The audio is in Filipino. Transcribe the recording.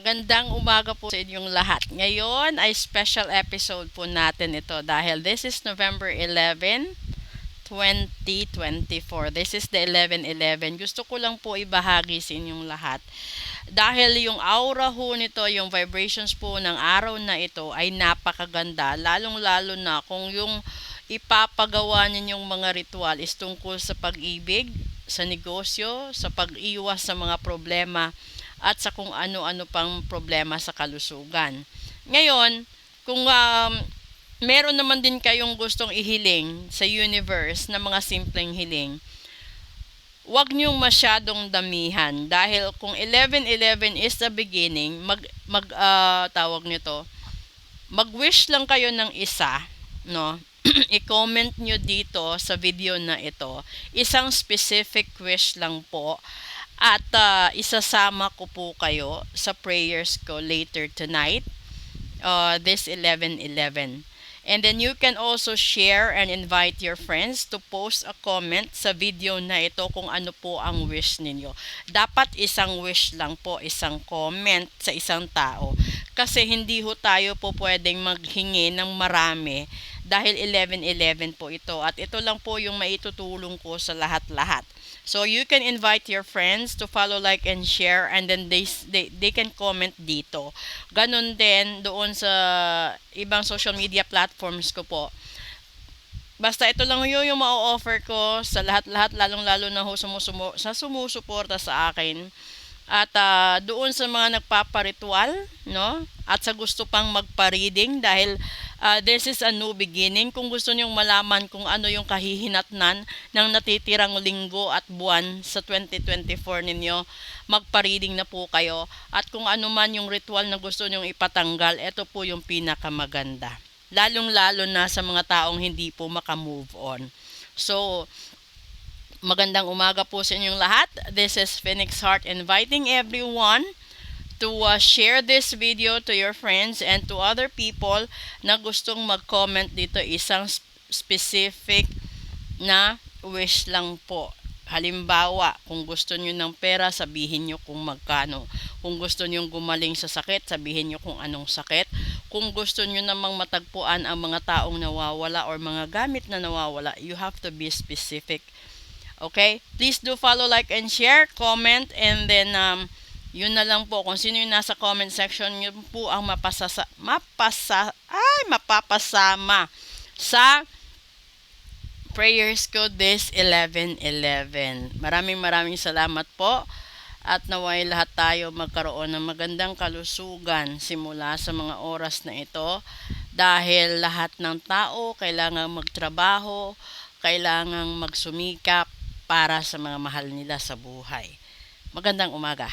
Magandang umaga po sa inyong lahat. Ngayon ay special episode po natin ito dahil this is November 11, 2024. This is the 11/11. Gusto ko lang po ibahagi sa inyong lahat dahil yung aura ho nito, yung vibrations po ng araw na ito ay napakaganda, lalong-lalo na kung yung ipapagawa ninyong mga ritual is tungkol sa pag-ibig, sa negosyo, sa pag-iwas sa mga problema at sa kung ano-ano pang problema sa kalusugan. Ngayon, kung meron naman din kayong gustong ihiling sa universe na mga simpleng hiling, huwag niyong masyadong damihan dahil kung 11/11 is the beginning, tawag nito, mag-wish lang kayo ng isa, no? I-comment nyo dito sa video na ito, isang specific wish lang po at isasama ko po kayo sa prayers ko later tonight, this 11/11. And then you can also share and invite your friends to post a comment sa video na ito kung ano po ang wish ninyo. Dapat isang wish lang po, isang comment sa isang tao. Kasi hindi ho tayo po pwedeng maghingi ng marami dahil 11/11 po ito. At ito lang po yung maitutulong ko sa lahat-lahat. So you can invite your friends to follow, like, and share, and then they can comment dito. Ganon din doon sa ibang social media platforms ko po. Basta ito lang yung ma-offer ko sa lahat-lahat, lalong-lalo na ho sumusuporta sa akin. At doon sa mga nagpaparitual, no? At sa gusto pang magpa-reading dahil this is a new beginning. Kung gusto niyong malaman kung ano yung kahihinatnan ng natitirang linggo at buwan sa 2024 ninyo, magpa-reading na po kayo. At kung ano man yung ritual na gusto niyong ipatanggal, ito po yung pinakamaganda. Lalong-lalo na sa mga taong hindi po makamove on. So, magandang umaga po sa inyong lahat. This is Phoenix Heart inviting everyone to share this video to your friends and to other people na gustong mag-comment dito, isang specific na wish lang po. Halimbawa, kung gusto nyo ng pera, sabihin nyo kung magkano. Kung gusto nyo gumaling sa sakit, sabihin nyo kung anong sakit. Kung gusto nyo namang matagpuan ang mga taong nawawala or mga gamit na nawawala, you have to be specific. Okay? Please do follow, like, and share, comment, and then yun na lang po. Kung sino yung nasa comment section, yun po ang mapapasama sa prayers ko this 11/11. Maraming salamat po. At naway lahat tayo magkaroon ng magandang kalusugan simula sa mga oras na ito. Dahil lahat ng tao kailangang magtrabaho, kailangang magsumikap para sa mga mahal nila sa buhay. Magandang umaga.